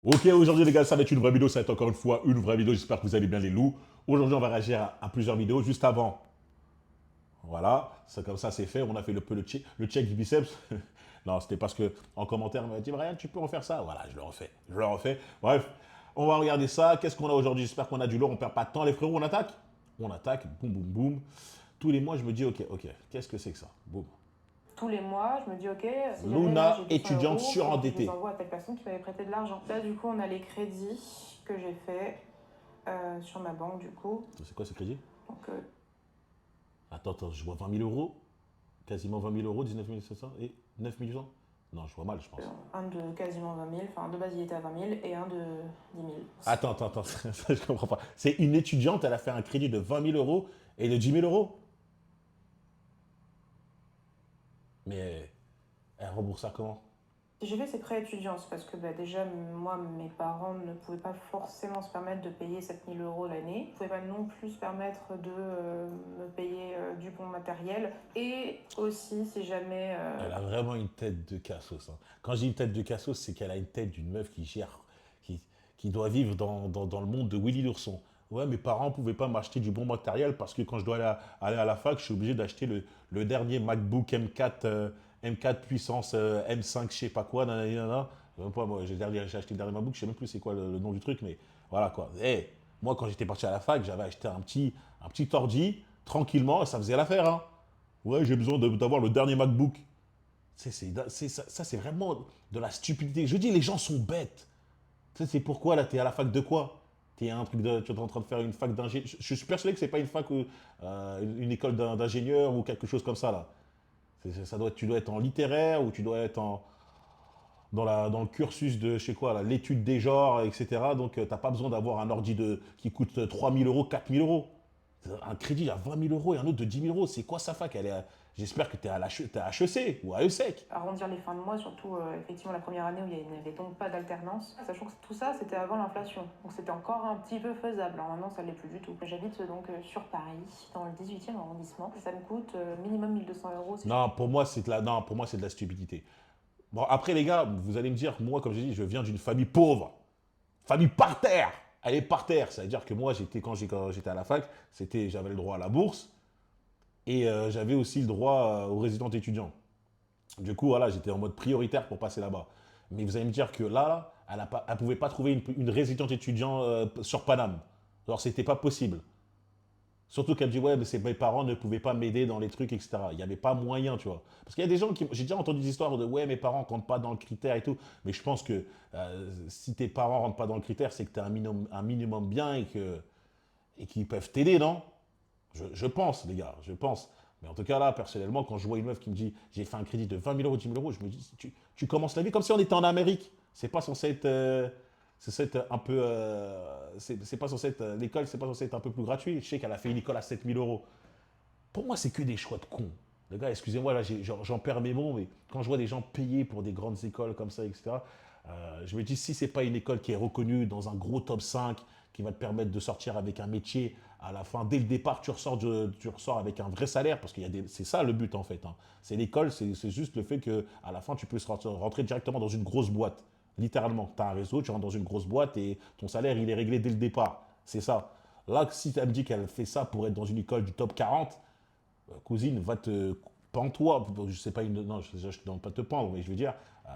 Ok, aujourd'hui les gars, ça va être une vraie vidéo, ça va être encore une fois une vraie vidéo, j'espère que vous allez bien les loups. Aujourd'hui on va réagir à plusieurs vidéos, juste avant, voilà, c'est comme ça c'est fait, on a fait le check du biceps. Non, c'était parce que en commentaire on m'a dit, Brian, tu peux refaire ça? Voilà, je le refais. Bref, on va regarder ça, qu'est-ce qu'on a aujourd'hui? J'espère qu'on a du lourd, on perd pas de temps les frérots, on attaque? On attaque, boum boum boum. Tous les mois je me dis, ok, qu'est-ce que c'est que ça? Boum. Tous les mois, je me dis, ok, si jamais là Luna, j'ai 200 étudiante euros, comment je les surendettée. envoie à telle personne qui m'avait prêté de l'argent. Là, du coup, on a les crédits que j'ai fait sur ma banque, du coup. C'est quoi ce crédit? Donc, Attends, je vois 20 000 euros. Quasiment 20 000 euros, 19 700 et 9 800. Non, je vois mal, je pense. un de quasiment 20 000, enfin, de base, il était à 20 000 et un de 10 000. Attends, ça, je comprends pas. C'est une étudiante, elle a fait un crédit de 20 000 euros et de 10 000 euros. Mais elle rembourse ça comment? Si j'ai fait ces prêts étudiants, c'est parce que bah, déjà, moi, mes parents ne pouvaient pas forcément se permettre de payer 7 000 euros l'année. Ils ne pouvaient pas non plus se permettre de me payer du bon matériel. Et aussi, si jamais Elle a vraiment une tête de cassos, hein. Quand je dis une tête de cassos, c'est qu'elle a une tête d'une meuf qui gère, qui, qui doit vivre dans le monde de Willy l'ourson. Ouais, mes parents ne pouvaient pas m'acheter du bon matériel parce que quand je dois aller à la fac, je suis obligé d'acheter le dernier MacBook M4, M4 puissance M5, je sais pas quoi, nanana, nanana. Même pas, moi, j'ai acheté le dernier MacBook, je sais même plus c'est quoi le nom du truc, mais voilà quoi. Eh, moi, quand j'étais parti à la fac, j'avais acheté un petit ordi, tranquillement, et ça faisait l'affaire, hein. Ouais, j'ai besoin d'avoir le dernier MacBook. Ça, c'est vraiment de la stupidité. Je dis, les gens sont bêtes. Tu sais, c'est pourquoi là, t'es à la fac de quoi? Tu es en train de faire une fac d'ingénieur. Je suis persuadé que c'est pas une fac ou une école d'ingénieur ou quelque chose comme ça là. Tu dois être en littéraire ou tu dois être dans le cursus de, je sais quoi, l'étude des genres, etc. Donc, t'as pas besoin d'avoir un ordi qui coûte 3 000 euros, 4 000 euros. Un crédit à 20 000 euros et un autre de 10 000 euros. C'est quoi sa fac? J'espère que t'es à HEC ou à ESSEC. arrondir les fins de mois, surtout effectivement la première année où il n'y avait donc pas d'alternance. Sachant que tout ça, c'était avant l'inflation. Donc c'était encore un petit peu faisable. Alors maintenant, ça ne l'est plus du tout. J'habite donc sur Paris, dans le 18e arrondissement. Ça me coûte minimum 1200 euros. Non, pour moi, c'est de la stupidité. Bon, après, les gars, vous allez me dire, moi, comme j'ai dit, je viens d'une famille pauvre. Famille par terre. Elle est par terre. Ça veut dire que moi, quand j'étais à la fac, j'avais le droit à la bourse et j'avais aussi le droit aux résidents étudiants. Du coup, voilà, j'étais en mode prioritaire pour passer là-bas. Mais vous allez me dire que là, elle ne pouvait pas trouver une résidente étudiant sur Paname. Alors, c'était pas possible. Surtout qu'elle dit, ouais, mais mes parents ne pouvaient pas m'aider dans les trucs, etc. Il n'y avait pas moyen, tu vois. Parce qu'il y a des gens qui. J'ai déjà entendu des histoires de, ouais, mes parents ne rentrent pas dans le critère et tout. Mais je pense que si tes parents ne rentrent pas dans le critère, c'est que tu es un minimum bien et qu'ils peuvent t'aider, non? Je pense, les gars, je pense. Mais en tout cas, là, personnellement, quand je vois une meuf qui me dit, j'ai fait un crédit de 20 000 euros, 10 000 euros, je me dis, tu commences la vie comme si on était en Amérique. C'est pas censé être. Un peu. C'est pas censé être. L'école, c'est pas censé être un peu plus gratuit. Je sais qu'elle a fait une école à 7 000 euros. Pour moi, c'est que des choix de cons. Les gars, excusez-moi, là, j'en perds mes mots, mais quand je vois des gens payer pour des grandes écoles comme ça, etc., je me dis, si c'est pas une école qui est reconnue dans un gros top 5, qui va te permettre de sortir avec un métier à la fin, dès le départ, tu ressors avec un vrai salaire, parce c'est ça le but en fait, hein. C'est l'école, c'est juste le fait qu'à la fin, tu peux rentrer directement dans une grosse boîte. Littéralement, tu as un réseau, tu rentres dans une grosse boîte et ton salaire, il est réglé dès le départ. C'est ça. Là, si elle me dit qu'elle fait ça pour être dans une école du top 40, cousine, va te pends-toi. Je sais pas, non, je ne demande pas de te pendre, mais je veux dire, euh,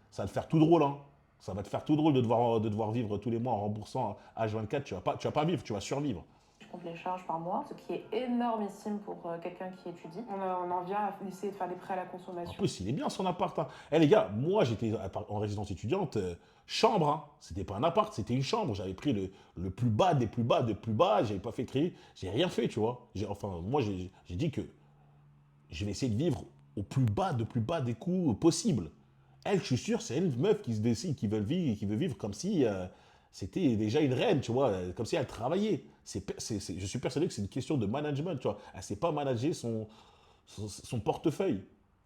ça va te faire tout drôle, hein. Ça va te faire tout drôle de devoir vivre tous les mois en remboursant H24. Tu vas pas vivre, tu vas survivre. Je compte les charges par mois, ce qui est énormissime pour quelqu'un qui étudie. On en vient à essayer de faire des prêts à la En consommation. plus, il est bien son appart, hein. Eh les gars, moi j'étais en résidence étudiante, chambre, hein. C'était pas un appart, c'était une chambre. J'avais pris le plus bas des plus bas des plus bas. J'avais pas fait crédit, j'ai rien fait, tu vois. Enfin, moi j'ai dit que je vais essayer de vivre au plus bas des coûts possibles. Elle, je suis sûr, c'est une meuf qui se décide, qui veut vivre comme si c'était déjà une reine, tu vois, comme si elle travaillait. Je suis persuadé que c'est une question de management, tu vois. Elle ne sait pas manager son portefeuille.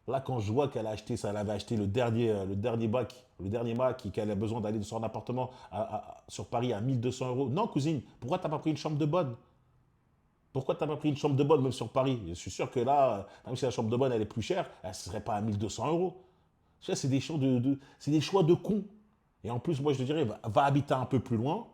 Là, quand je vois qu'elle a acheté ça, elle avait acheté le dernier Mac, et qu'elle a besoin d'aller dans son appartement sur Paris à 1200 euros. Non, cousine, pourquoi t'as pas pris une chambre de bonne? Pourquoi t'as pas pris une chambre de bonne même sur Paris? Je suis sûr que là, même si la chambre de bonne elle est plus chère, elle ne serait pas à 1200 euros. Ça, c'est des choix de cons. Et en plus, moi, je te dirais, va habiter un peu plus loin,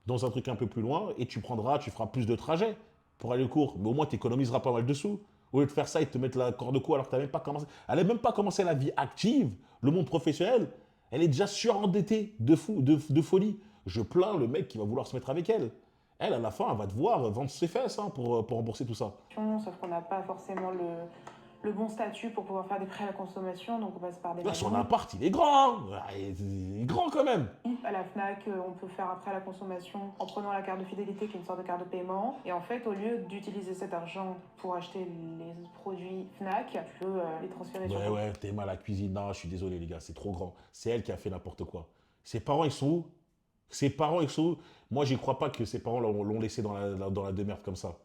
dans un truc un peu plus loin, et tu feras plus de trajets pour aller au cours. Mais au moins, tu économiseras pas mal de sous. Au lieu de faire ça, ils te mettent la corde au cou alors que tu n'as même pas commencé. Elle n'a même pas commencé la vie active, le monde professionnel. Elle est déjà surendettée de fou, de folie. Je plains le mec qui va vouloir se mettre avec elle. Elle, à la fin, elle va devoir vendre ses fesses pour rembourser tout ça. Sauf qu'on n'a pas forcément le bon statut pour pouvoir faire des prêts à la consommation, donc on passe par des Là, son magasins. appart, il est grand. Il est grand quand même. À la FNAC, on peut faire un prêt à la consommation en prenant la carte de fidélité qui est une sorte de carte de paiement. Et en fait, au lieu d'utiliser cet argent pour acheter les produits FNAC, tu peux les transférer sur Ouais, ton ouais, t'es mal à la cuisine. Non, je suis désolé, les gars, c'est trop grand. C'est elle qui a fait n'importe quoi. Ses parents, ils sont où? Ses parents, ils sont où? Moi, j'y crois pas que ses parents l'ont laissé dans la demeure comme ça.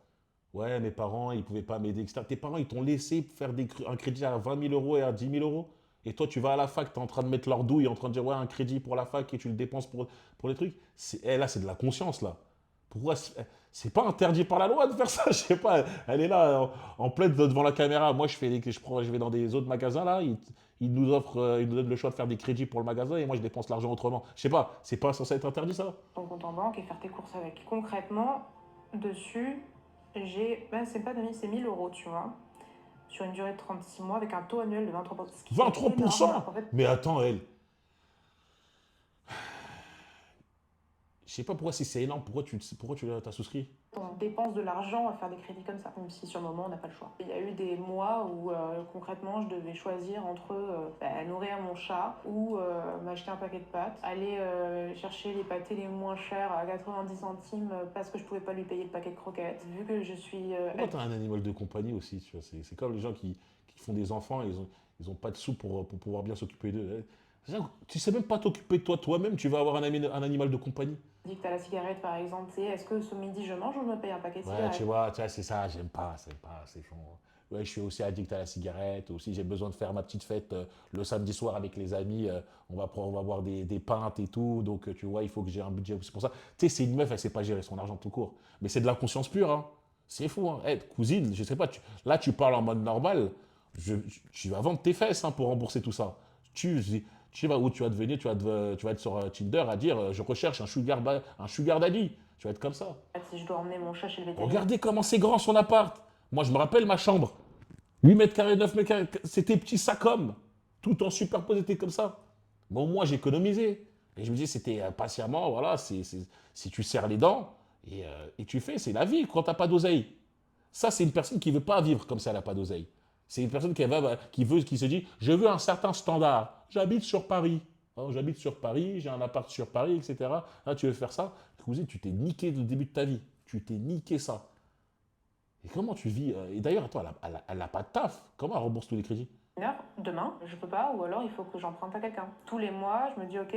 Ouais, mes parents, ils pouvaient pas m'aider, etc. Tes parents, ils t'ont laissé faire un crédit à 20 000 euros et à 10 000 euros. Et toi, tu vas à la fac, tu es en train de mettre leur douille, en train de dire, ouais, un crédit pour la fac et tu le dépenses pour les trucs. Là, c'est de la conscience, là. Pourquoi c'est pas interdit par la loi de faire ça? Je sais pas. Elle est là, en pleine devant la caméra. Moi, je vais dans des autres magasins, là. Ils nous offrent, ils nous donnent le choix de faire des crédits pour le magasin et moi, je dépense l'argent autrement. Je sais pas. C'est pas censé être interdit, ça? compte en banque et faire tes courses avec. Concrètement, dessus, c'est pas 2000, c'est 1000 euros, tu vois, sur une durée de 36 mois avec un taux annuel de 23%. Ce qui est 23%? énorme. En fait, Mais attends, elle. Je sais pas pourquoi si c'est énorme, pourquoi tu t'as souscrit? on dépense de l'argent à faire des crédits comme ça, même si sur le moment on n'a pas le choix. Il y a eu des mois où concrètement je devais choisir entre nourrir mon chat ou m'acheter un paquet de pâtes, aller chercher les pâtés les moins chers à 90 centimes parce que je pouvais pas lui payer le paquet de croquettes. Vu que je suis... Pourquoi t'as un animal de compagnie aussi, tu vois? C'est comme les gens qui font des enfants, ils ont pas de sous pour pouvoir bien s'occuper d'eux. Tu sais même pas t'occuper de toi-même, tu vas avoir un animal de compagnie. Addict à la cigarette par exemple, c'est est-ce que ce midi je mange ou je me paye un paquet de Ouais, cigarettes? tu vois, c'est ça, j'aime pas, c'est chiant. Ouais, je suis aussi addict à la cigarette, aussi j'ai besoin de faire ma petite fête le samedi soir avec les amis, on va boire des pintes et tout, donc tu vois, il faut que j'ai un budget, c'est pour ça. Tu sais, c'est une meuf, elle sait pas gérer son argent tout court, mais c'est de la conscience pure, hein. C'est fou, hein. Eh, cousine, je sais pas, là tu parles en mode normal, tu vas vendre tes fesses pour rembourser tout ça. Tu vas où tu vas devenir, tu vas être sur Tinder à dire je recherche un sugar daddy, tu vas être comme ça. Si je dois emmener mon chat chez le vétérinaire. Regardez comment c'est grand son appart. Moi, je me rappelle ma chambre. 8 mètres carrés, 9 mètres carrés. C'était petit sacom. Tout en superposé, c'était comme ça. Bon, moi, j'ai économisé. Et je me dis, c'était patiemment, voilà, si tu serres les dents et tu fais, c'est la vie quand t'as pas d'oseille. Ça, c'est une personne qui veut pas vivre comme ça, elle n'a pas d'oseille. C'est une personne qui se dit, je veux un certain standard. J'habite sur Paris. Hein, j'habite sur Paris, j'ai un appart sur Paris, etc. Ah, tu veux faire ça? Cousine, tu t'es niqué le début de ta vie. Tu t'es niqué ça. Et comment tu vis Et d'ailleurs, attends, elle a pas de taf. Comment elle rembourse tous les crédits? Demain, je peux pas, ou alors il faut que j'emprunte à quelqu'un. Tous les mois, je me dis, ok,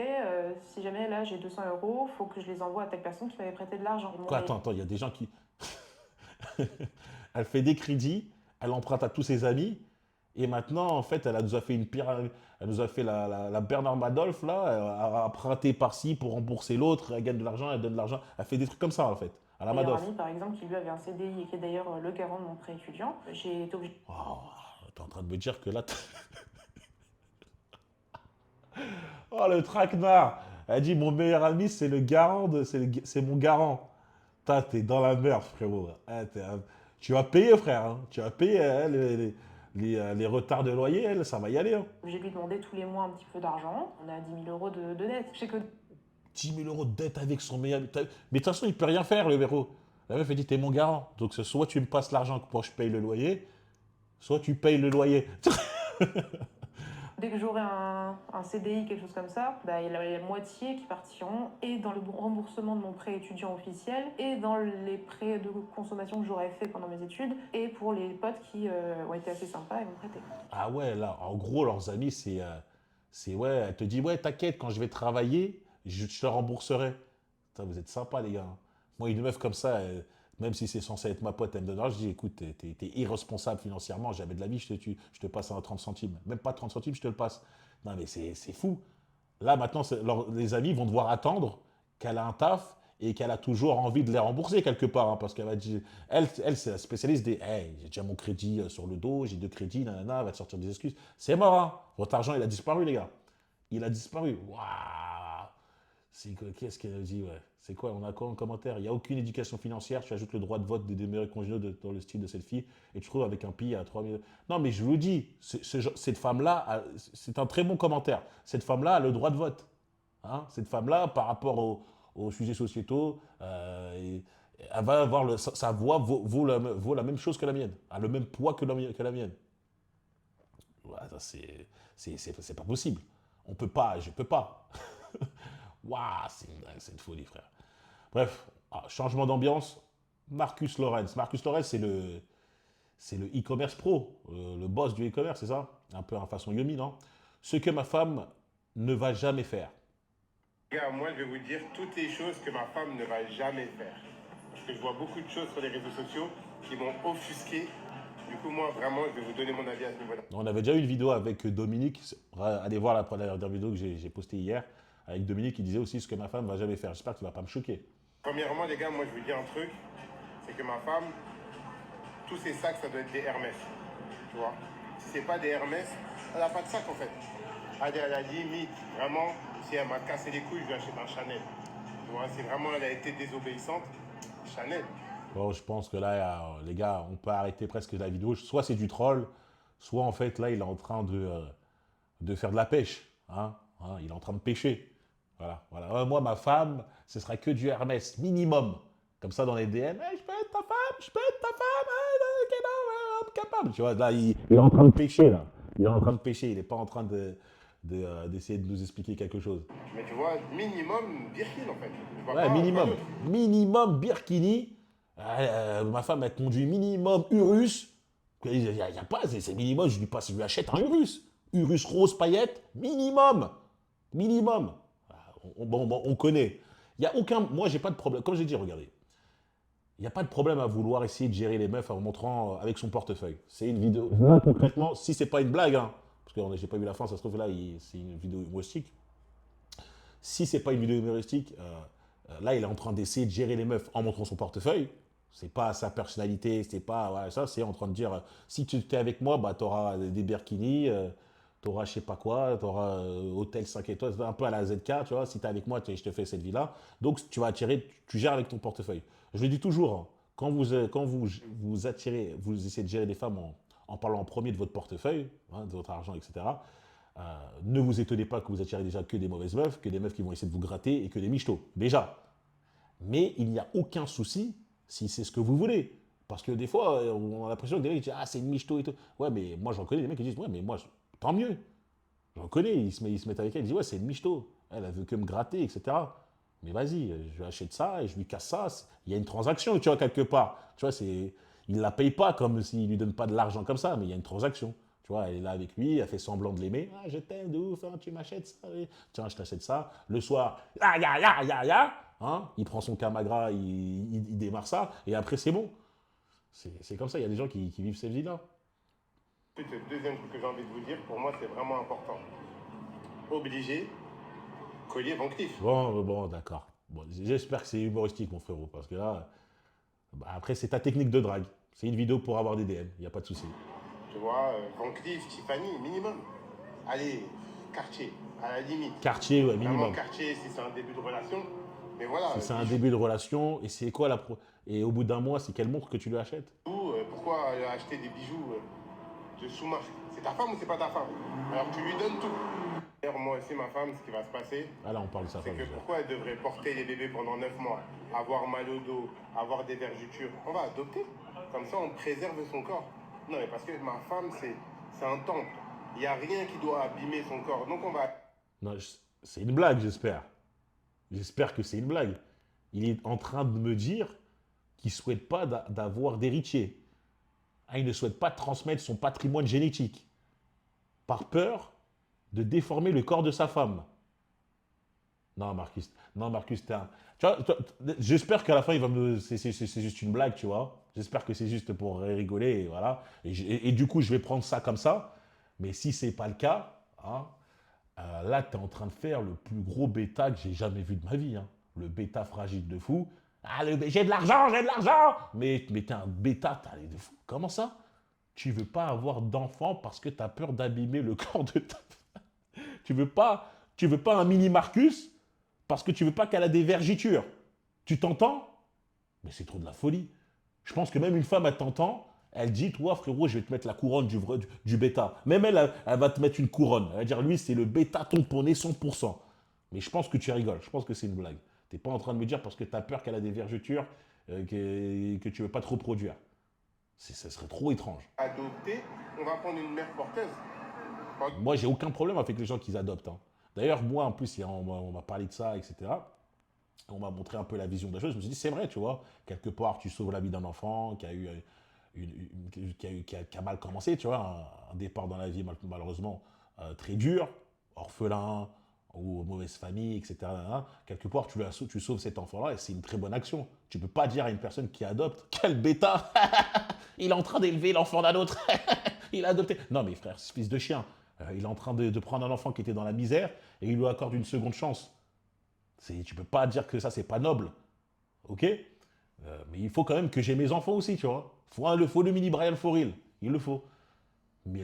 si jamais là j'ai 200 euros, faut que je les envoie à telle personne qui m'avait prêté de l'argent. Quoi, attends, il y a des gens qui. Elle fait des crédits, elle emprunte à tous ses amis, et maintenant, en fait, nous a fait une pire. Elle nous a fait la Bernard Madoff, là, elle a emprunté par-ci pour rembourser l'autre, elle gagne de l'argent, elle donne de l'argent. Elle fait des trucs comme ça, en fait, à la Meilleur Madoff. ami, par exemple, qui lui avait un CDI et qui est d'ailleurs le garant de mon prêt étudiant, j'ai été obligée. Oh, t'es en train de me dire que là. Oh, le traquenard! Elle dit mon meilleur ami, c'est le garant c'est mon garant. T'es dans la merde, frérot. Tu vas payer, frère, hein. Tu vas payer hein, les retards de loyer, ça va y aller, hein. J'ai lui demandé tous les mois un petit peu d'argent. On a 10 000 euros de dette. Je sais que 10 000 euros de dette avec son meilleur ami. Mais de toute façon, il peut rien faire, le héros. La meuf, elle dit, t'es mon garant. Donc, soit tu me passes l'argent pour que je paye le loyer, soit tu payes le loyer. dès que j'aurai un CDI, quelque chose comme ça, bah, il y a la moitié qui partiront et dans le remboursement de mon prêt étudiant officiel et dans les prêts de consommation que j'aurais fait pendant mes études et pour les potes qui ont été assez sympas et m'ont prêté. Ah ouais, là, en gros, leurs amis, ouais, elle te dit, ouais, t'inquiète, quand je vais travailler, je te rembourserai. Putain, vous êtes sympas, les gars, hein. Moi, une meuf comme ça, même si c'est censé être ma pote, elle me donne l'argent, je dis, écoute, t'es irresponsable financièrement, jamais de la vie, je te tue, je te passe un 30 centimes. Même pas 30 centimes, je te le passe. Non, mais c'est fou. Là, maintenant, les amis vont devoir attendre qu'elle a un taf et qu'elle a toujours envie de les rembourser quelque part, hein, parce qu'elle va dire, elle c'est la spécialiste des, hey, j'ai déjà mon crédit sur le dos, j'ai deux crédits, nanana, elle va te sortir des excuses. C'est mort, hein. Votre argent, il a disparu, les gars. Il a disparu. Waouh. Qu'est-ce qu'elle a dit, ouais. C'est quoi? On a quoi en commentaire? Il n'y a aucune éducation financière. Tu ajoutes le droit de vote des demeurés congénéraux dans le style de cette fille et tu te trouves avec un pays à 3000. Non, mais je vous dis, cette femme-là, c'est un très bon commentaire. Cette femme-là a le droit de vote. Hein. Cette femme-là, par rapport aux sujets sociétaux, elle va avoir sa voix vaut la même chose que la mienne, a le même poids que la mienne. Ouais, ça, c'est pas possible. On peut pas, je peux pas. Waouh, c'est une folie, frère. Bref, changement d'ambiance. Marcus Lawrence. Marcus Lawrence, c'est le e-commerce pro, le boss du e-commerce, c'est ça? Un peu en façon Yomi, non? Ce que ma femme ne va jamais faire. Regarde, moi, je vais vous dire toutes les choses que ma femme ne va jamais faire. Parce que je vois beaucoup de choses sur les réseaux sociaux qui m'ont offusqué. Du coup, moi, vraiment, je vais vous donner mon avis à ce niveau-là. On avait déjà eu une vidéo avec Dominique. Allez voir la dernière vidéo que j'ai postée hier. Avec Dominique qui disait aussi ce que ma femme ne va jamais faire. J'espère que tu ne vas pas me choquer. Premièrement, les gars, moi, je vous dis un truc. C'est que ma femme, tous ses sacs, ça doit être des Hermès. Tu vois? Si c'est pas des Hermès, elle n'a pas de sac, en fait. Allez, à la limite, vraiment, si elle m'a cassé les couilles, je lui achète un Chanel. Tu vois? Si vraiment elle a été désobéissante, Chanel. Bon, je pense que là, les gars, on peut arrêter presque la vidéo. Soit c'est du troll, soit en fait, là, il est en train de faire de la pêche. Hein. Il est en train de pêcher. Voilà, voilà. Moi, ma femme, ce sera que du Hermès, minimum. Comme ça, dans les DM, hey, je peux être ta femme, je peux être ta femme, capable. Tu vois, là, il est en train de pêcher, là. Il est en train de pêcher, il n'est pas en train d'essayer de nous expliquer quelque chose. Mais tu vois, minimum Birkin, en fait. Je vois Ouais, pas minimum. d'autre. Minimum Birkini. Ma femme, elle conduit minimum Urus. Il n'y a pas, c'est minimum, je lui achète un Urus. Urus rose paillette, minimum. Minimum. On connaît. Il y a aucun. Moi, j'ai pas de problème. Comme j'ai dit, regardez. Il n'y a pas de problème à vouloir essayer de gérer les meufs en montrant avec son portefeuille. C'est une vidéo. Là, concrètement, si c'est pas une blague, hein, parce que j'ai pas vu la fin, ça se trouve là, c'est une vidéo humoristique. Si c'est pas une vidéo humoristique, là, il est en train d'essayer de gérer les meufs en montrant son portefeuille. C'est pas sa personnalité, c'est pas voilà, ça. C'est en train de dire si tu es avec moi, bah, tu auras des Birkini, tu auras je sais pas quoi, tu auras hôtel 5 étoiles, un peu à la ZK, tu vois. Si tu es avec moi, je te fais cette vie-là. Donc, tu vas attirer, tu gères avec ton portefeuille. Je le dis toujours, hein, quand vous attirez, vous essayez de gérer des femmes en parlant en premier de votre portefeuille, hein, de votre argent, etc. Ne vous étonnez pas que vous attirez déjà que des mauvaises meufs, que des meufs qui vont essayer de vous gratter et que des michetots. Déjà. Mais il n'y a aucun souci si c'est ce que vous voulez. Parce que des fois, on a l'impression que des mecs disent ah, c'est une michto et tout. Ouais, mais moi, j'en connais des mecs qui disent ouais, mais moi, tant mieux. J'en connais, ils se mettent avec elle, ils disent ouais, c'est une michto. Elle veut que me gratter, etc. Mais vas-y, je lui achète ça et je lui casse ça. Il y a une transaction, tu vois, quelque part. Tu vois, il ne la paye pas comme s'il ne lui donne pas de l'argent comme ça, mais il y a une transaction. Tu vois, elle est là avec lui, elle fait semblant de l'aimer. Ah, je t'aime de ouf, hein, tu m'achètes ça. Oui. Tiens, je t'achète ça. Le soir, hein, il prend son Camagra, il démarre ça, et après, c'est bon. C'est comme ça, il y a des gens qui vivent cette vie-là. Ensuite, le deuxième truc que j'ai envie de vous dire, pour moi, c'est vraiment important. Obligé, collier Van Cleef. Bon, d'accord. Bon, j'espère que c'est humoristique, mon frérot, parce que là, bah, après, c'est ta technique de drague. C'est une vidéo pour avoir des DM, il n'y a pas de souci. Tu vois, Van Cleef, Tiffany, minimum. Allez, Cartier, à la limite. Cartier, ouais, Vraiment minimum. Cartier si c'est un début de relation. Mais voilà. Si c'est un début de relation, et c'est quoi et au bout d'un mois, c'est quelle montre que tu lui achètes? Pourquoi acheter des bijoux de sous-marque? C'est ta femme ou c'est pas ta femme? Alors tu lui donnes tout. D'ailleurs, moi aussi, ma femme, ce qui va se passer, Ah là, on parle de sa c'est femme que déjà. pourquoi elle devrait porter les bébés pendant 9 mois, avoir mal au dos, avoir des vergetures? On va adopter. Comme ça, on préserve son corps. Non, mais parce que ma femme, c'est un temple. Il n'y a rien qui doit abîmer son corps. Donc on va... Non, c'est une blague, j'espère. J'espère que c'est une blague. Il est en train de me dire qu'il ne souhaite pas d'avoir d'héritier. Ah, il ne souhaite pas transmettre son patrimoine génétique par peur de déformer le corps de sa femme. Non, Marcus, t'es un... J'espère qu'à la fin, il va me... C'est juste une blague, tu vois. J'espère que c'est juste pour rigoler, et voilà. Et du coup, je vais prendre ça comme ça. Mais si c'est pas le cas, hein, là, tu es en train de faire le plus gros bêta que j'ai jamais vu de ma vie. Hein. Le bêta fragile de fou. Ah, j'ai de l'argent, j'ai de l'argent. Mais t'es un bêta, t'es de fou. Comment ça? Tu veux pas avoir d'enfant parce que tu as peur d'abîmer le corps de ta... Tu veux pas un mini Marcus parce que tu veux pas qu'elle a des vergitures. Tu t'entends? Mais c'est trop de la folie. Je pense que même une femme, elle t'entend, elle dit, toi frérot, je vais te mettre la couronne du bêta. Même elle va te mettre une couronne. Elle va dire, lui, c'est le bêta tamponné 100%. Mais je pense que tu rigoles, je pense que c'est une blague. Tu n'es pas en train de me dire parce que tu as peur qu'elle a des vergetures que tu ne veux pas trop produire. Ça serait trop étrange. Adopter, on va prendre une mère porteuse. Moi, j'ai aucun problème avec les gens qui adoptent. Hein. D'ailleurs, moi, en plus, on m'a parlé de ça, etc. On m'a montré un peu la vision de la chose. Je me suis dit, c'est vrai, tu vois. Quelque part, tu sauves la vie d'un enfant qui a mal commencé, tu vois. Un départ dans la vie, malheureusement, très dur, orphelin ou mauvaise famille, etc. Quelque part, tu sauves cet enfant-là et c'est une très bonne action. Tu ne peux pas dire à une personne qui adopte, quel bêta, il est en train d'élever l'enfant d'un autre. Il a adopté. Non, mais frère, ce fils de chien, il est en train de prendre un enfant qui était dans la misère et il lui accorde une seconde chance. Tu ne peux pas dire que ça, c'est pas noble. Ok, mais il faut quand même que j'ai mes enfants aussi, tu vois. Il faut le mini Brian for real. Il le faut. Mais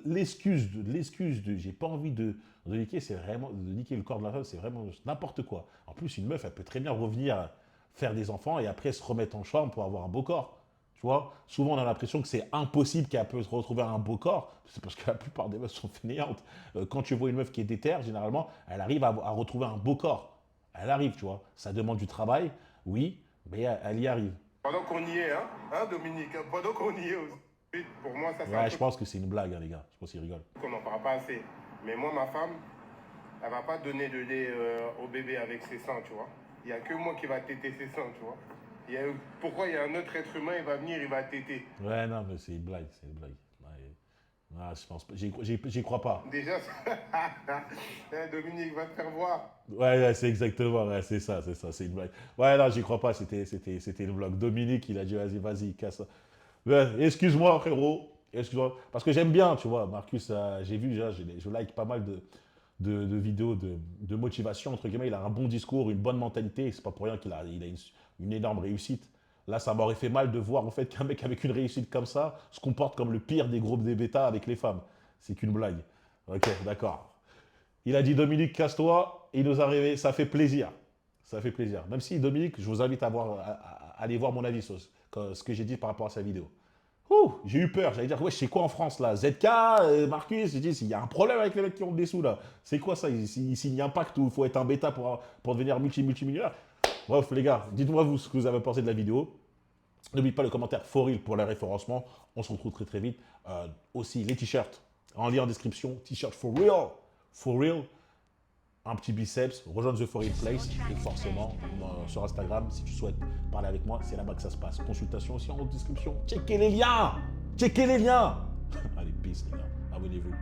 l'excuse de j'ai pas envie de niquer, c'est vraiment de niquer le corps de la femme, c'est vraiment n'importe quoi. En plus, une meuf, elle peut très bien revenir faire des enfants et après se remettre en chambre pour avoir un beau corps. Tu vois, souvent on a l'impression que c'est impossible qu'elle puisse retrouver un beau corps. C'est parce que la plupart des meufs sont fainéantes. Quand tu vois une meuf qui est déterre, généralement, elle arrive à retrouver un beau corps. Elle arrive, tu vois. Ça demande du travail, oui, mais elle y arrive. Pendant qu'on y est, hein, Dominique, pendant qu'on y est aussi, pour moi, ça c'est Ouais, je pense que c'est une blague, hein, les gars. Je pense qu'ils rigolent. qu'on n'en parle pas assez. Mais moi, ma femme, elle va pas donner de lait au bébé avec ses seins, tu vois. Il n'y a que moi qui va téter ses seins, tu vois. Pourquoi il y a un autre être humain, il va venir, il va téter. Ouais, non, mais c'est une blague, c'est une blague. Ouais, je pense pas, j'y crois pas. Déjà, Dominique va te faire voir. Ouais, c'est exactement, ouais, c'est ça, c'est une blague. Ouais, non, j'y crois pas, c'était une blague. Dominique, il a dit, vas-y, casse. Ouais, excuse-moi, frérot, excuse-moi, parce que j'aime bien, tu vois, Marcus, j'ai vu déjà, je like pas mal de vidéos de motivation, entre guillemets, il a un bon discours, une bonne mentalité, c'est pas pour rien qu'il a une énorme réussite. Là, ça m'aurait fait mal de voir en fait qu'un mec avec une réussite comme ça se comporte comme le pire des groupes des bêtas avec les femmes. C'est qu'une blague. Ok, d'accord. Il a dit, Dominique, casse-toi, il nous a rêvé, ça fait plaisir. Ça fait plaisir. Même si, Dominique, je vous invite à aller voir mon avis sur ce que j'ai dit par rapport à sa vidéo. J'ai eu peur, j'allais dire, ouais, c'est quoi en France là? ZK, Marcus, j'ai dit, il y a un problème avec les mecs qui ont des sous là. C'est quoi ça? S'il y a un pacte où il faut être un bêta pour devenir multimillionnaire? Bref, les gars, dites-moi vous ce que vous avez pensé de la vidéo. N'oubliez pas le commentaire for real pour le référencement. On se retrouve très très vite. Aussi, les t-shirts en lien en description. T-shirt for real. For real. Un petit biceps. Rejoindre The For Real Place. Et forcément, sur Instagram, si tu souhaites parler avec moi, c'est là-bas que ça se passe. Consultation aussi en description. Checkez les liens. Checkez les liens. Allez, peace les gars. Abonnez-vous.